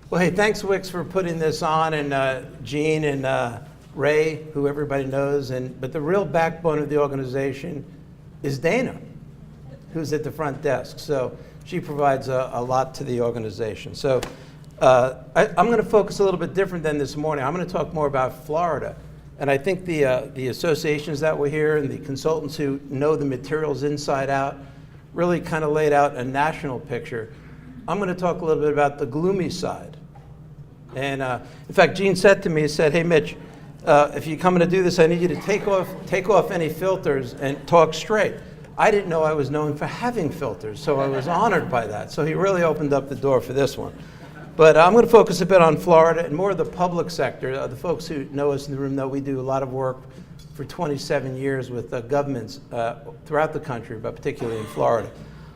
Well, hey, thanks, SWIX, for putting this on, and Gene and Ray, who everybody knows. But the real backbone of the organization is Dana, who's at the front desk. So she provides a lot to the organization. So I'm going to focus a little bit different than this morning. I'm going to talk more about Florida. And I think the associations that were here and the consultants who know the materials inside out really kind of laid out a national picture. I'm going to talk a little bit about the gloomy side. And in fact, Gene said to me, he said, hey, Mitch, if you're coming to do this, I need you to take off any filters and talk straight. I didn't know I was known for having filters, so I was honored by that. So he really opened up the door for this one. But I'm going to focus a bit on Florida and more of the public sector. The folks who know us in the room know we do a lot of work for 27 years with governments throughout the country, but particularly in Florida.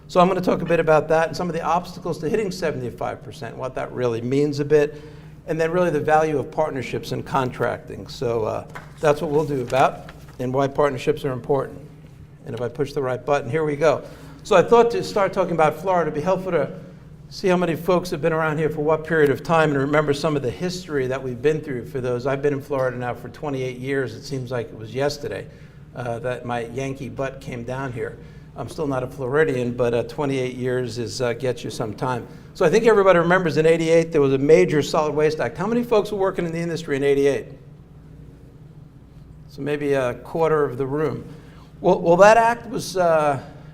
So I'm going to talk a bit about that and some of the obstacles to hitting 75%, what that really means a bit, and then really the value of partnerships and contracting. So that's what we'll do about and why partnerships are important. And if I push the right button, here we go. So I thought to start talking about Florida, it'd be helpful to see how many folks have been around here for what period of time and remember some of the history that we've been through for those. I've been in Florida now for 28 years. It seems like it was yesterday that my Yankee butt came down here. I'm still not a Floridian, but 28 years gets you some time. So I think everybody remembers in '88 there was a major solid waste act. How many folks were working in the industry in '88? So maybe a quarter of the room. Well, that act was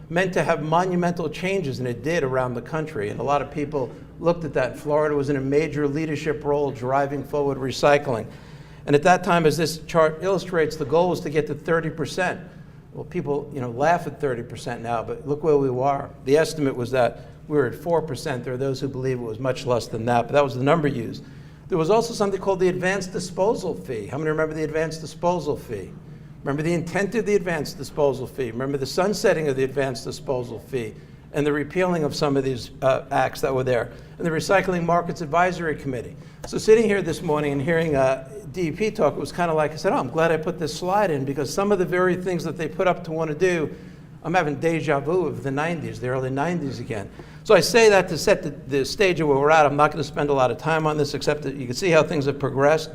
meant to have monumental changes, and it did around the country. And a lot of people looked at that. Florida was in a major leadership role driving forward recycling. And at that time, as this chart illustrates, the goal was to get to 30%. Well, people laugh at 30% now, but look where we were. The estimate was that we were at 4%. There are those who believe it was much less than that, but that was the number used. There was also something called the advanced disposal fee. How many remember the advanced disposal fee? Remember the intent of the advanced disposal fee. Remember the sunsetting of the advanced disposal fee and the repealing of some of these acts that were there. And the Recycling Markets Advisory Committee. So sitting here this morning and hearing DEP talk, it was kind of like I said, oh, I'm glad I put this slide in because some of the very things that they put up to want to do, I'm having deja vu of the 90s, the early 90s again. So I say that to set the stage of where we're at. I'm not going to spend a lot of time on this except that you can see how things have progressed.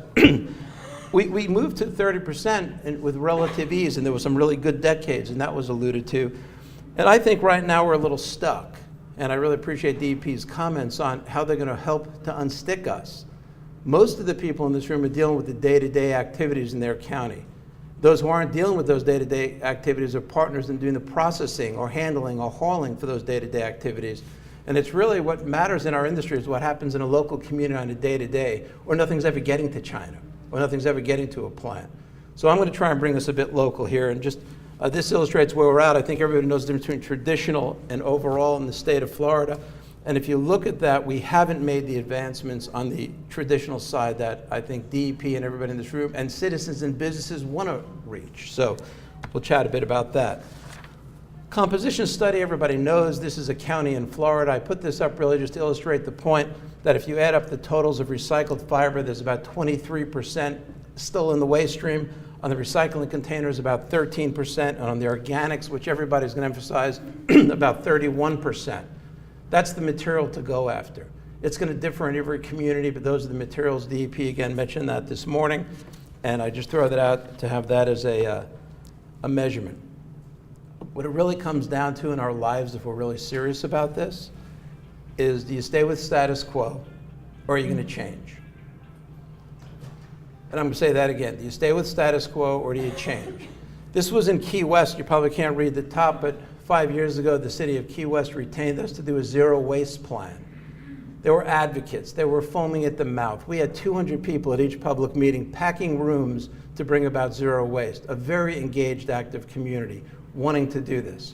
We moved to 30% with relative ease, and there were some really good decades, and that was alluded to. And I think right now we're a little stuck, and I really appreciate DEP's comments on how they're going to help to unstick us. Most of the people in this room are dealing with the day-to-day activities in their county. Those who aren't dealing with those day-to-day activities are partners in doing the processing or handling or hauling for those day-to-day activities. And it's really what matters in our industry is what happens in a local community on a day-to-day, or nothing's ever getting to China, or nothing's ever getting to a plant. So I'm going to try and bring us a bit local here. And just this illustrates where we're at. I think everybody knows the difference between traditional and overall in the state of Florida. And if you look at that, we haven't made the advancements on the traditional side that I think DEP and everybody in this room and citizens and businesses want to reach. So we'll chat a bit about that. Composition study, everybody knows this is a county in Florida. I put this up really just to illustrate the point that if you add up the totals of recycled fiber, there's about 23% still in the waste stream. On the recycling containers, about 13%. And on the organics, which everybody's going to emphasize, about 31%. That's the material to go after. It's going to differ in every community, but those are the materials. DEP again mentioned that this morning. And I just throw that out to have that as a measurement. What it really comes down to in our lives, if we're really serious about this, is do you stay with status quo or are you going to change? And I'm going to say that again. Do you stay with status quo or do you change? This was in Key West. You probably can't read the top, but 5 years ago, the city of Key West retained us to do a zero waste plan. They were advocates. They were foaming at the mouth. We had 200 people at each public meeting packing rooms to bring about zero waste, a very engaged, active community wanting to do this.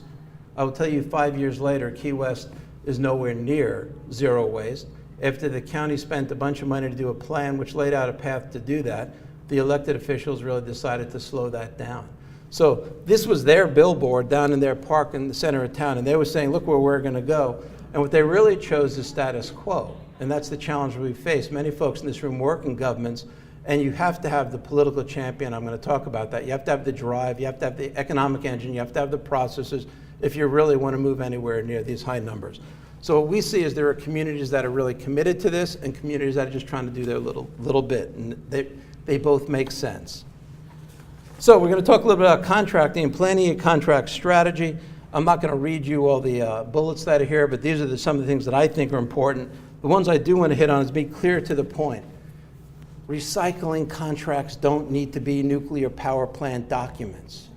I will tell you 5 years later, Key West is nowhere near zero waste. After the county spent a bunch of money to do a plan which laid out a path to do that, the elected officials really decided to slow that down. So this was their billboard down in their park in the center of town, and they were saying, look where we're going to go. And what they really chose is status quo, and that's the challenge we face. Many folks in this room work in governments, and you have to have the political champion. I'm going to talk about that. You have to have the drive. You have to have the economic engine. You have to have the processes if you really want to move anywhere near these high numbers. So what we see is there are communities that are really committed to this and communities that are just trying to do their little bit, and they both make sense. So we're going to talk a little bit about contracting and planning a contract strategy. I'm not going to read you all the bullets that are here, but these are some of the things that I think are important. The ones I do want to hit on is be clear to the point. Recycling contracts don't need to be nuclear power plant documents.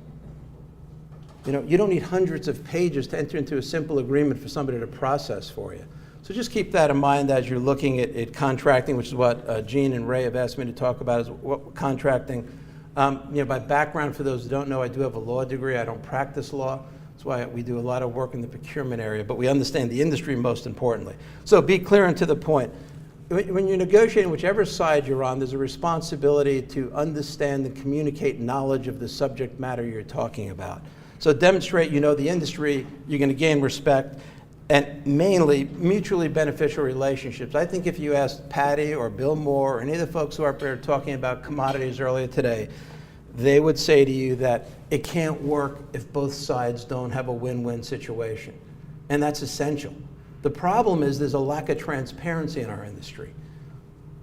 You don't need hundreds of pages to enter into a simple agreement for somebody to process for you. So just keep that in mind as you're looking at contracting, which is what Gene and Ray have asked me to talk about, is what contracting. By background, for those who don't know, I do have a law degree. I don't practice law. That's why we do a lot of work in the procurement area, but we understand the industry most importantly. So be clear and to the point. When you're negotiating, whichever side you're on, there's a responsibility to understand and communicate knowledge of the subject matter you're talking about. So demonstrate you know the industry, you're going to gain respect, and mainly mutually beneficial relationships. I think if you asked Patty or Bill Moore or any of the folks who are up there talking about commodities earlier today, they would say to you that it can't work if both sides don't have a win-win situation. And that's essential. The problem is there's a lack of transparency in our industry.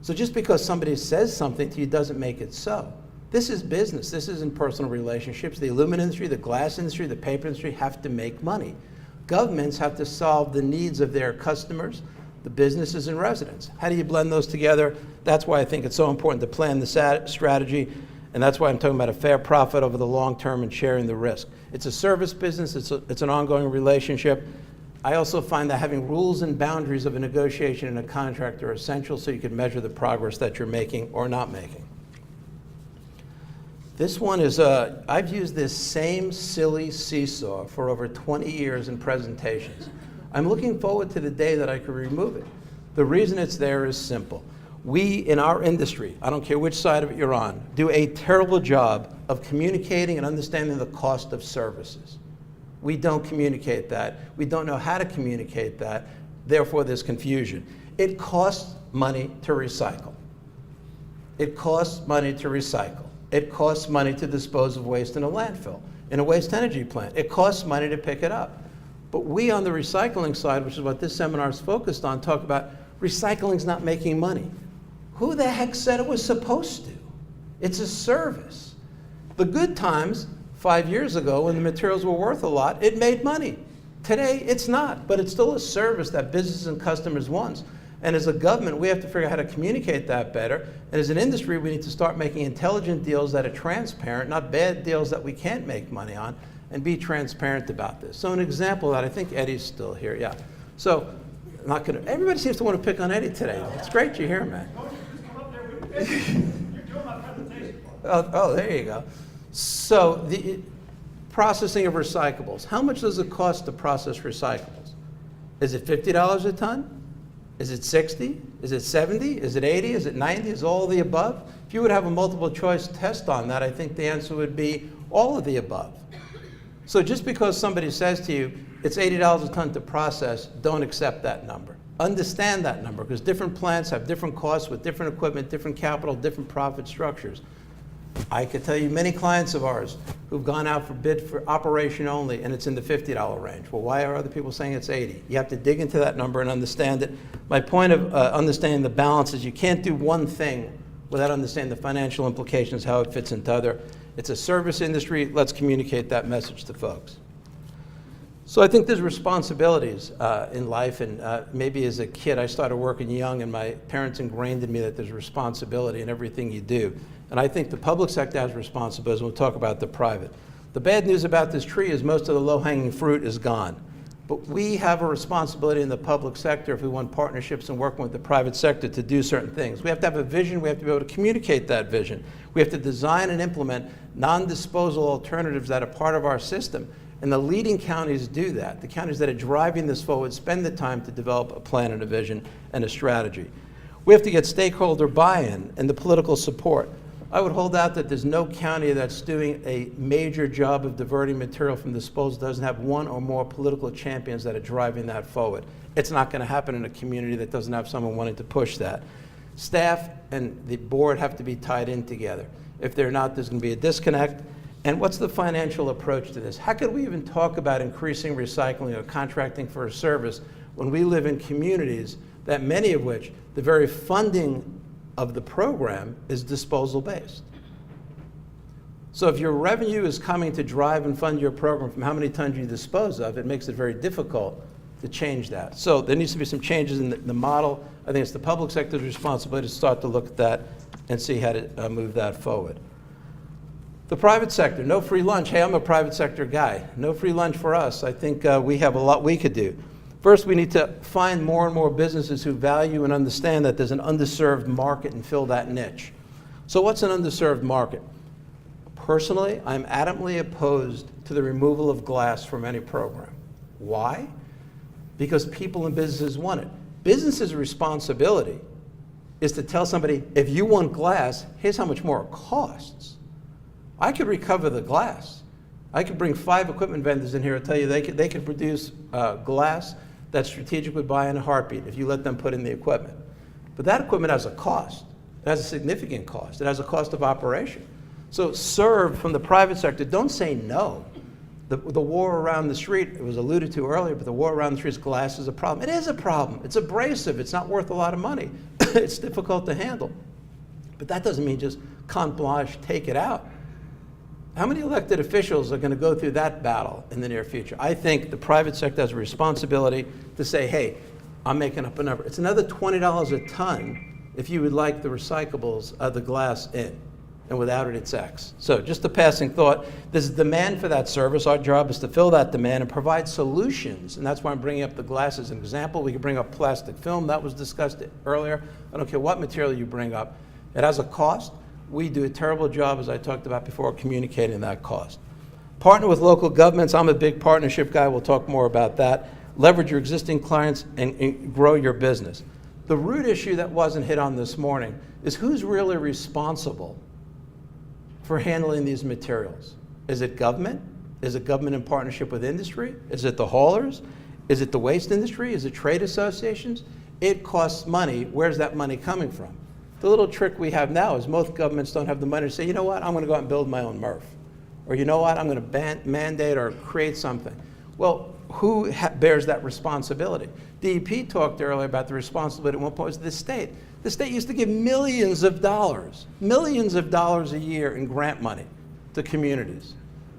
So just because somebody says something to you doesn't make it so. This is business. This isn't personal relationships. The aluminum industry, the glass industry, the paper industry have to make money. Governments have to solve the needs of their customers, the businesses and residents. How do you blend those together? That's why I think it's so important to plan the strategy, and that's why I'm talking about a fair profit over the long term and sharing the risk. It's a service business. It's an ongoing relationship. I also find that having rules and boundaries of a negotiation and a contract are essential so you can measure the progress that you're making or not making. This one is, I've used this same silly seesaw for over 20 years in presentations. I'm looking forward to the day that I could remove it. The reason it's there is simple. We, in our industry, I don't care which side of it you're on, do a terrible job of communicating and understanding the cost of services. We don't communicate that. We don't know how to communicate that. Therefore, there's confusion. It costs money to recycle. It costs money to recycle. It costs money to dispose of waste in a landfill, in a waste energy plant. It costs money to pick it up. But we on the recycling side, which is what this seminar is focused on, talk about recycling's not making money. Who the heck said it was supposed to? It's a service. The good times, 5 years ago, when the materials were worth a lot, it made money. Today, it's not, but it's still a service that businesses and customers want. And as a government, we have to figure out how to communicate that better. And as an industry, we need to start making intelligent deals that are transparent, not bad deals that we can't make money on, and be transparent about this. So an example of that, I think Eddie's still here, yeah. So, everybody seems to want to pick on Eddie today. It's great you're here, man. You're doing my presentation. Oh, there you go. So the processing of recyclables. How much does it cost to process recyclables? Is it $50 a ton? Is it 60? Is it 70? Is it 80? Is it 90? Is all the above? If you would have a multiple choice test on that, I think the answer would be all of the above. So just because somebody says to you, it's $80 a ton to process, don't accept that number. Understand that number, because different plants have different costs with different equipment, different capital, different profit structures. I could tell you many clients of ours who've gone out for bid for operation only, and it's in the $50 range. Well, why are other people saying it's 80? You have to dig into that number and understand it. My point of understanding the balance is you can't do one thing without understanding the financial implications, how it fits into other. It's a service industry. Let's communicate that message to folks. So I think there's responsibilities in life, and maybe as a kid, I started working young, and my parents ingrained in me that there's responsibility in everything you do. And I think the public sector has responsibilities, and we'll talk about the private. The bad news about this tree is most of the low-hanging fruit is gone. But we have a responsibility in the public sector if we want partnerships and working with the private sector to do certain things. We have to have a vision. We have to be able to communicate that vision. We have to design and implement non-disposal alternatives that are part of our system. And the leading counties do that. The counties that are driving this forward spend the time to develop a plan and a vision and a strategy. We have to get stakeholder buy-in and the political support. I would hold out that there's no county that's doing a major job of diverting material from disposal that doesn't have one or more political champions that are driving that forward. It's not going to happen in a community that doesn't have someone wanting to push that. Staff and the board have to be tied in together. If they're not, there's going to be a disconnect. And what's the financial approach to this? How could we even talk about increasing recycling or contracting for a service when we live in communities that many of which the very funding of the program is disposal based. So if your revenue is coming to drive and fund your program from how many tons you dispose of, it makes it very difficult to change that. So there needs to be some changes in the model. I think it's the public sector's responsibility to start to look at that and see how to move that forward. The private sector, no free lunch. Hey, I'm a private sector guy. No free lunch for us. I think we have a lot we could do. First, we need to find more and more businesses who value and understand that there's an underserved market and fill that niche. So what's an underserved market? Personally, I'm adamantly opposed to the removal of glass from any program. Why? Because people and businesses want it. Businesses' responsibility is to tell somebody, if you want glass, here's how much more it costs. I could recover the glass. I could bring 5 equipment vendors in here and tell you they could produce glass that Strategic would buy in a heartbeat if you let them put in the equipment. But that equipment has a cost. It has a significant cost. It has a cost of operation. So serve from the private sector. Don't say no. The war around the street, it was alluded to earlier, but the war around the street, glass is a problem. It is a problem. It's abrasive. It's not worth a lot of money. It's difficult to handle. But that doesn't mean just carte blanche, take it out. How many elected officials are going to go through that battle in the near future? I think the private sector has a responsibility to say, hey, I'm making up a number. It's another $20 a ton if you would like the recyclables of the glass in. And without it, it's X. So just a passing thought, there's a demand for that service. Our job is to fill that demand and provide solutions. And that's why I'm bringing up the glass as an example. We can bring up plastic film. That was discussed earlier. I don't care what material you bring up. It has a cost. We do a terrible job, as I talked about before, communicating that cost. Partner with local governments. I'm a big partnership guy. We'll talk more about that. Leverage your existing clients and grow your business. The root issue that wasn't hit on this morning is who's really responsible for handling these materials? Is it government? Is it government in partnership with industry? Is it the haulers? Is it the waste industry? Is it trade associations? It costs money. Where's that money coming from? The little trick we have now is most governments don't have the money to say, you know what, I'm going to go out and build my own MRF. Or you know what, I'm going to mandate or create something. Well, who bears that responsibility? DEP talked earlier about the responsibility at one point was the state. The state used to give millions of dollars a year in grant money to communities.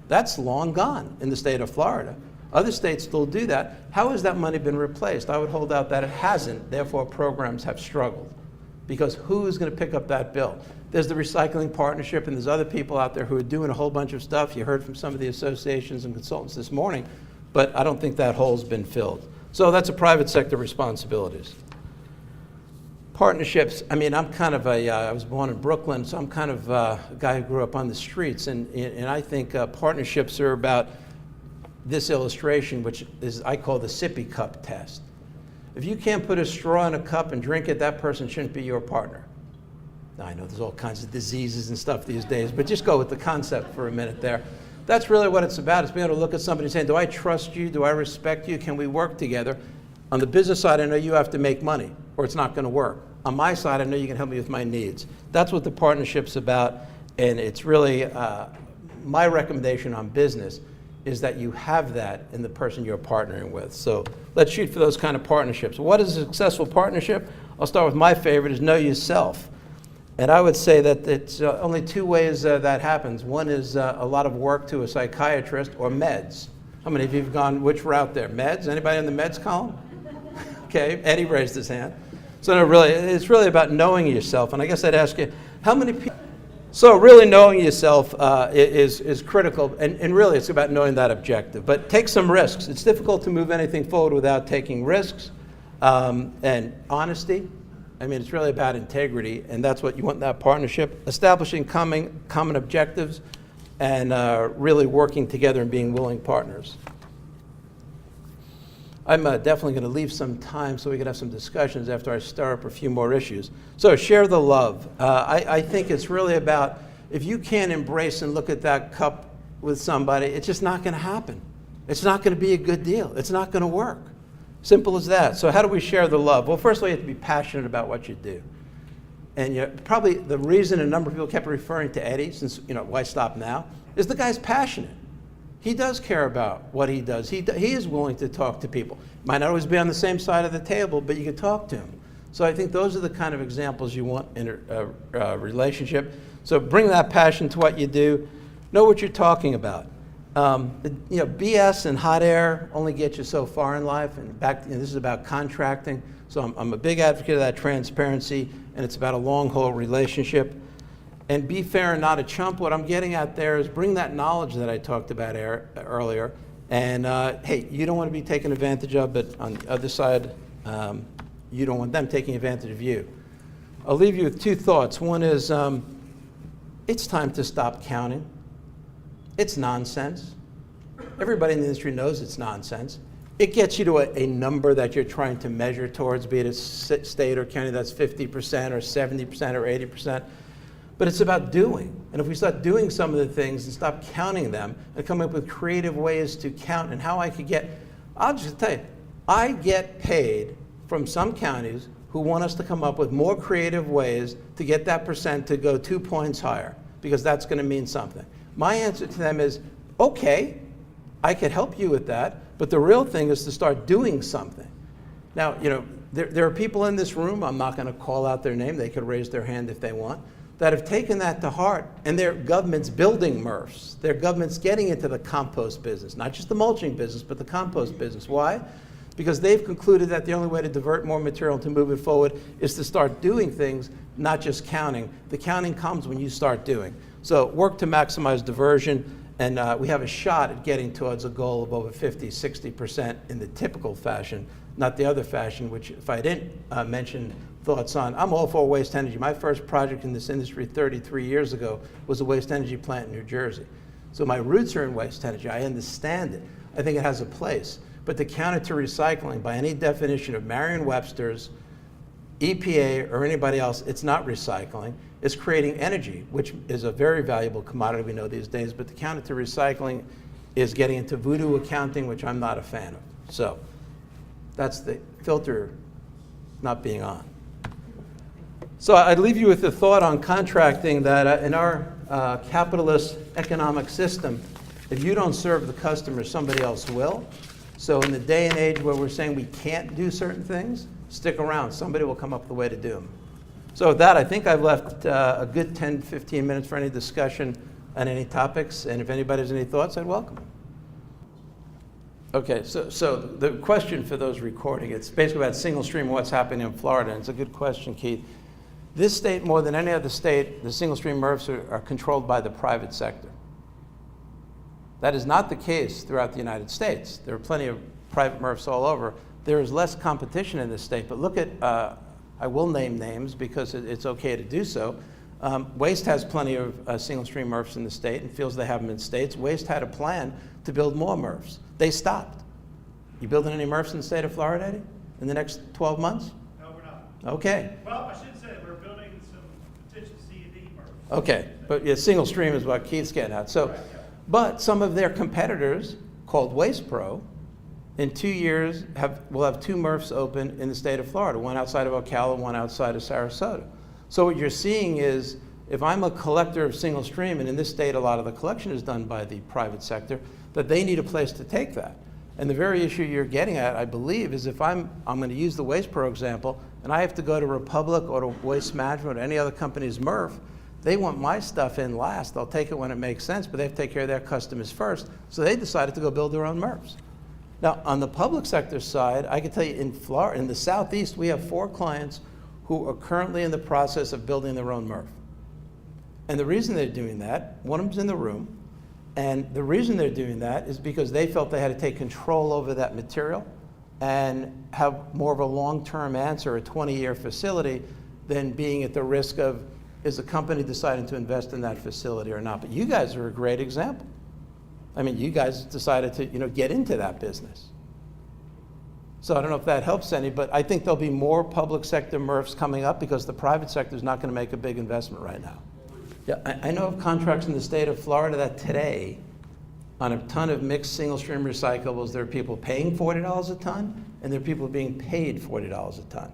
That's long gone in the state of Florida. Other states still do that. How has that money been replaced? I would hold out that it hasn't, therefore programs have struggled. Because who is going to pick up that bill? There's the recycling partnership, and there's other people out there who are doing a whole bunch of stuff. You heard from some of the associations and consultants this morning, but I don't think that hole's been filled. So that's a private sector responsibilities. Partnerships, I mean, I'm kind of I was born in Brooklyn, so I'm kind of a guy who grew up on the streets, and I think partnerships are about this illustration, which is I call the sippy cup test. If you can't put a straw in a cup and drink it, that person shouldn't be your partner. Now, I know there's all kinds of diseases and stuff these days, but just go with the concept for a minute there. That's really what it's about. It's being able to look at somebody and saying, do I trust you? Do I respect you? Can we work together? On the business side, I know you have to make money or it's not going to work. On my side, I know you can help me with my needs. That's what the partnership's about, and it's really my recommendation on business is that you have that in the person you're partnering with. So let's shoot for those kind of partnerships. What is a successful partnership? I'll start with my favorite is know yourself. And I would say that it's only 2 ways that happens. One is a lot of work to a psychiatrist or meds. How many of you have gone which route there? Meds? Anybody in the meds column? Okay, Eddie raised his hand. So no, really, it's really about knowing yourself. And I guess I'd ask you, how many people? So really knowing yourself is critical, and really it's about knowing that objective. But take some risks. It's difficult to move anything forward without taking risks and honesty. I mean, it's really about integrity, and that's what you want in that partnership. Establishing common objectives and really working together and being willing partners. I'm definitely going to leave some time so we can have some discussions after I stir up a few more issues. So share the love. I think it's really about, if you can't embrace and look at that cup with somebody, it's just not going to happen. It's not going to be a good deal. It's not going to work. Simple as that. So how do we share the love? Well, first of all, you have to be passionate about what you do. And probably the reason a number of people kept referring to Eddie, since, why stop now, is the guy's passionate. He does care about what he does. He is willing to talk to people. Might not always be on the same side of the table, but you can talk to him. So I think those are the kind of examples you want in a relationship. So bring that passion to what you do. Know what you're talking about. BS and hot air only get you so far in life. And this is about contracting. So I'm a big advocate of that transparency, and it's about a long-haul relationship. And be fair and not a chump. What I'm getting at there is bring that knowledge that I talked about earlier. And hey, you don't want to be taken advantage of, but on the other side, you don't want them taking advantage of you. I'll leave you with two thoughts. One is it's time to stop counting. It's nonsense. Everybody in the industry knows it's nonsense. It gets you to a number that you're trying to measure towards, be it a state or county that's 50% or 70% or 80%. But it's about doing. And if we start doing some of the things and stop counting them and come up with creative ways to count and how I could get, I'll just tell you, I get paid from some counties who want us to come up with more creative ways to get that percent to go 2 points higher, because that's going to mean something. My answer to them is, okay, I could help you with that, but the real thing is to start doing something. Now, there are people in this room, I'm not going to call out their name, they could raise their hand if they want, that have taken that to heart, and their government's building MRFs. Their government's getting into the compost business, not just the mulching business, but the compost business. Why? Because they've concluded that the only way to divert more material to move it forward is to start doing things, not just counting. The counting comes when you start doing. So work to maximize diversion, and we have a shot at getting towards a goal of over 50, 60% in the typical fashion, not the other fashion, which if I didn't mention thoughts on, I'm all for waste energy. My first project in this industry 33 years ago was a waste energy plant in New Jersey. So my roots are in waste energy. I understand it. I think it has a place. But to count it to recycling, by any definition of Merriam-Webster's, EPA, or anybody else, it's not recycling. It's creating energy, which is a very valuable commodity we know these days. But to count it to recycling is getting into voodoo accounting, which I'm not a fan of. So that's the filter not being on. So I'd leave you with the thought on contracting that in our capitalist economic system, if you don't serve the customer, somebody else will. So in the day and age where we're saying we can't do certain things, stick around. Somebody will come up with a way to do them. So with that, I think I've left a good 10, 15 minutes for any discussion on any topics. And if anybody has any thoughts, I'd welcome them. Okay, so the question for those recording, it's basically about single stream and what's happening in Florida. And it's a good question, Keith. This state, more than any other state, the single stream MRFs are controlled by the private sector. That is not the case throughout the United States. There are plenty of private MRFs all over. There is less competition in this state, but look at, I will name names because it's okay to do so. Waste has plenty of single stream MRFs in the state and feels they have them in states. Waste had a plan to build more MRFs. They stopped. You building any MRFs in the state of Florida, Eddie, in the next 12 months? No, we're not. Okay. Well, I should say we're building some potential C and D MRFs. Okay, but yeah, single stream is what Keith's getting at. So, but some of their competitors, called Waste Pro, in 2 years will have 2 MRFs open in the state of Florida, one outside of Ocala, one outside of Sarasota. So what you're seeing is, if I'm a collector of single stream, and in this state a lot of the collection is done by the private sector, that they need a place to take that. And the very issue you're getting at, I believe, is if I'm going to use the Waste Pro example, and I have to go to Republic or to Waste Management or any other company's MRF, they want my stuff in last. They'll take it when it makes sense, but they have to take care of their customers first. So they decided to go build their own MRFs. Now, on the public sector side, I can tell you in Florida, in the Southeast, we have 4 clients who are currently in the process of building their own MRF. And the reason they're doing that, one of them's in the room, and the reason they're doing that is because they felt they had to take control over that material and have more of a long-term answer, a 20-year facility, than being at the risk of, is the company deciding to invest in that facility or not? But you guys are a great example. I mean, you guys decided to, get into that business. So I don't know if that helps any, but I think there'll be more public sector MRFs coming up because the private sector is not going to make a big investment right now. Yeah, I know of contracts in the state of Florida that today, on a ton of mixed single stream recyclables, there are people paying $40 a ton, and there are people being paid $40 a ton.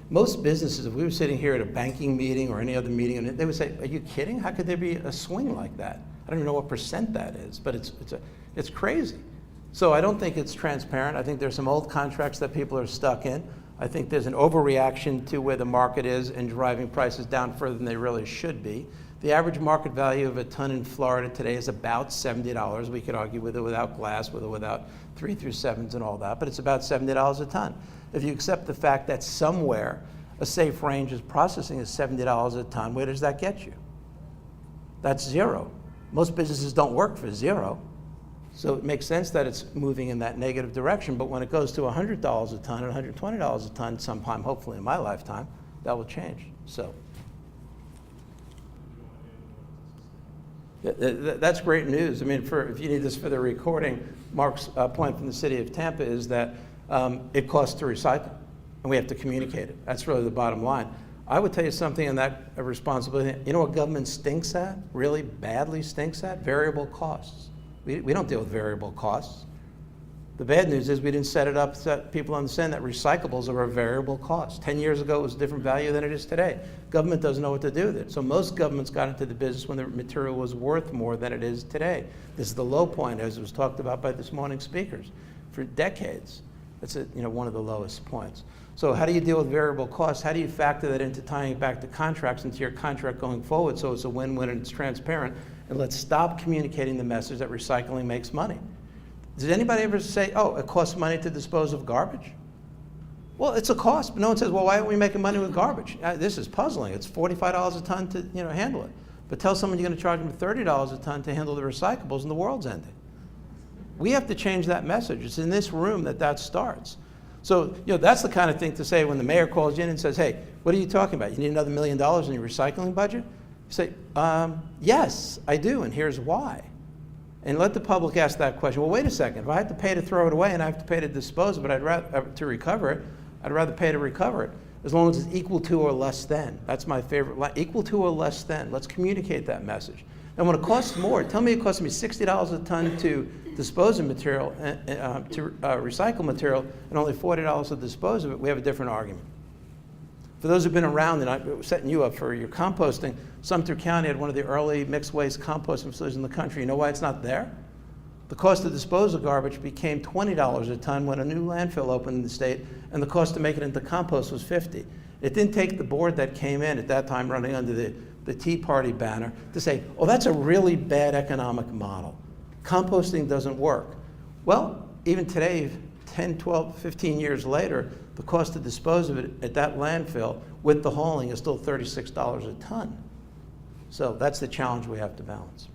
Most businesses, if we were sitting here at a banking meeting or any other meeting, and they would say, are you kidding? How could there be a swing like that? I don't even know what percent that is, but it's crazy. So I don't think it's transparent. I think there's some old contracts that people are stuck in. I think there's an overreaction to where the market is and driving prices down further than they really should be. The average market value of a ton in Florida today is about $70. We could argue with it without glass, with it without 3 through 7s and all that, but it's about $70 a ton. If you accept the fact that somewhere a safe range is processing is $70 a ton, where does that get you? That's zero. Most businesses don't work for zero. So it makes sense that it's moving in that negative direction, but when it goes to $100 a ton and $120 a ton sometime, hopefully in my lifetime, that will change. So that's great news. I mean, if you need this for the recording, Mark's point from the city of Tampa is that it costs to recycle, and we have to communicate it. That's really the bottom line. I would tell you something in that responsibility. You know what government stinks at, really badly stinks at? Variable costs. We don't deal with variable costs. The bad news is we didn't set it up so that people understand that recyclables are a variable cost. 10 years ago, it was a different value than it is today. Government doesn't know what to do with it. So most governments got into the business when the material was worth more than it is today. This is the low point, as was talked about by this morning's speakers. For decades, it's one of the lowest points. So how do you deal with variable costs? How do you factor that into tying it back to contracts, into your contract going forward, so it's a win-win and it's transparent? And let's stop communicating the message that recycling makes money. Does anybody ever say, oh, it costs money to dispose of garbage? Well, it's a cost, but no one says, well, why aren't we making money with garbage? This is puzzling. It's $45 a ton to handle it. But tell someone you're going to charge them $30 a ton to handle the recyclables and the world's ending. We have to change that message. It's in this room that starts. So that's the kind of thing to say when the mayor calls you in and says, hey, what are you talking about? You need another $1 million in your recycling budget? You say, yes, I do, and here's why. And let the public ask that question. Well, wait a second. If I have to pay to throw it away and I have to pay to dispose of it, to recover it, I'd rather pay to recover it, as long as it's equal to or less than. That's my favorite line. Equal to or less than. Let's communicate that message. And when it costs more, tell me it costs me $60 a ton to dispose of material, to recycle material, and only $40 to dispose of it. We have a different argument. For those who've been around, and I'm setting you up for your composting, Sumter County had one of the early mixed waste composting facilities in the country. You know why it's not there? The cost to dispose of garbage became $20 a ton when a new landfill opened in the state, and the cost to make it into compost was $50. It didn't take the board that came in at that time running under the Tea Party banner to say, oh, that's a really bad economic model. Composting doesn't work. Well, even today, 10, 12, 15 years later, the cost to dispose of it at that landfill with the hauling is still $36 a ton. So that's the challenge we have to balance.